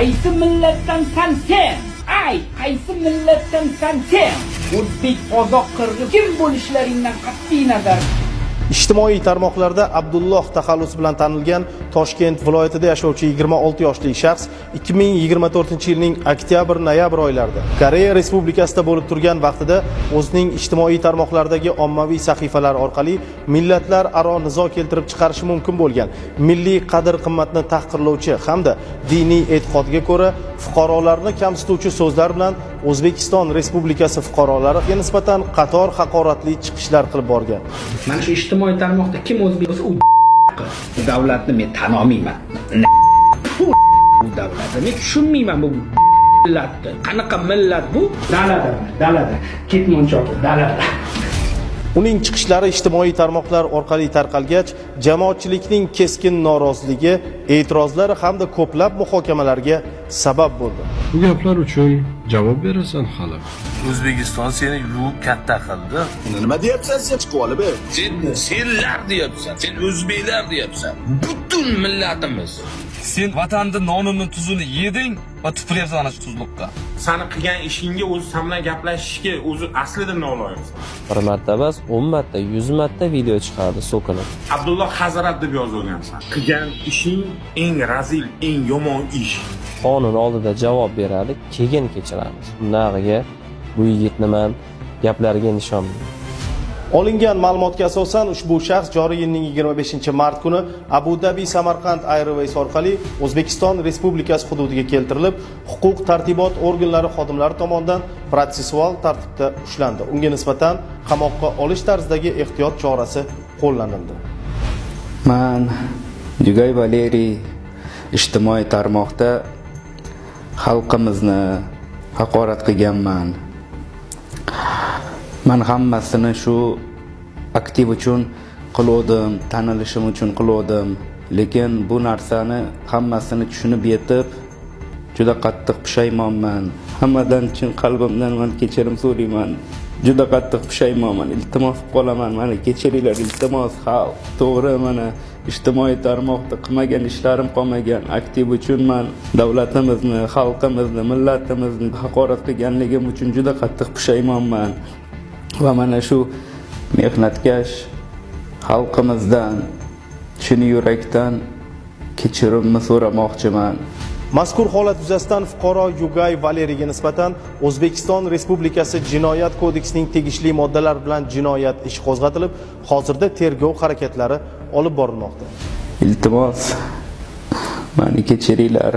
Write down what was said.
qaysi millatdansan sen? Ay, qaysi millatdansan sen? O'zbek, qozoq, qirg'iz kim bo'lishlaringdan qat'iy nazar. Ijtimoiy tarmoqlarda Abdulloh taxallusi bilan tanilgan Toshkent viloyatida yashovchi 26 yoshli shaxs 2024-yilning oktyabr-noyabr oylarida Koreya Respublikasida bo'lib turgan vaqtida o'zining ijtimoiy tarmoqlardagi ommaviy sahifalar orqali millatlar aro nizo keltirib chiqarishi mumkin bo'lgan milliy qadr-qimmatni tahqirlovchi hamda diniy e'tiqodga ko'ra fuqarolarni kamsituvchi so'zlar bilan O'zbekiston Respublikasi fuqarolariga nisbatan qator haqoratli chiqishlar qilib borgan. Mana shu ijtimoiy tarmoqda kim o'zbek bo'lsa u davlatni men tan olmayman. Bu davlatni men tushunmayman bu millatni. Qanaqa millat bu? Dalada. Ketmonchoq dalada. Uning chiqishlari ijtimoiy tarmoqlar orqali tarqalgach, jamoatchilikning keskin noroziligi, e'tirozlari hamda ko'plab muhokamalarga sabab bo'ldi. Bu gaplar uchun javob berasan hali. O'zbekiston seni yuvib katta qildi. Nima deyapsan sen? Chiqib olib ber. Senlar deyapsan, sen o'zbeklar deyapsan. Butun millatimiz. Sen vatanning nonini tuzini yeding va tupuryapsan ana shu tuzliqqa. Sani qilgan ishingga o'zi sen bilan gaplashishga o'zi aslida noloyimsan. Bir marta emas, 10 marta, 100 marta video chiqardi so'kinib. Abdulloh Hazrat deb yozilgansan. Qilgan ishing eng razil, eng yomon ish. Qonun oldida javob beradi, keyin kechiramiz. Bundag'iga bu yigitni men gaplariga ishonmayman. Olingan ma'lumotga asosan ushbu shaxs joriy yilning 25-mart kuni Abu Dhabi Samarqand Airways orqali O'zbekiston Respublikasi hududiga keltirilib, huquq-tartibot organlari xodimlari tomonidan protsessual tartibda ushlandi. Unga nisbatan qamoqqa olish tarzidagi ehtiyot chorasi qo'llanildi. Men Dugay Valeriy ijtimoiy tarmoqda xalqimizni haqorat qilganman. Men hammasini shu aktiv uchun qildim, tanilishim uchun qildim, lekin bu narsani hammasini tushunib yetib juda qattiq pushaymonman. Hammadan chin qalbimdan men kechirim so'rayman. Juda qattiq pushaymonman. Iltimos qolaman, meni kechiringlar, iltimos xalq. To'g'ri, mana ijtimoiy tarmoqda qilmagan ishlarim qolmagan. Aktiv uchun men davlatimizni, xalqimizni, millatimizni haqorat qilganligim uchun juda qattiq pushaymonman. Va mana shu mehnatkash xalqimizdan chin yurakdan kechirimni so'ramoqchiman. Mazkur holat yuzasidan fuqaro Yugay Valeriyga nisbatan O'zbekiston Respublikasi Jinoyat kodeksining tegishli moddalari bilan jinoyat ishi qo'zg'atilib, hozirda tergov harakatlari olib borilmoqda. Iltimos, meni kechiringlar.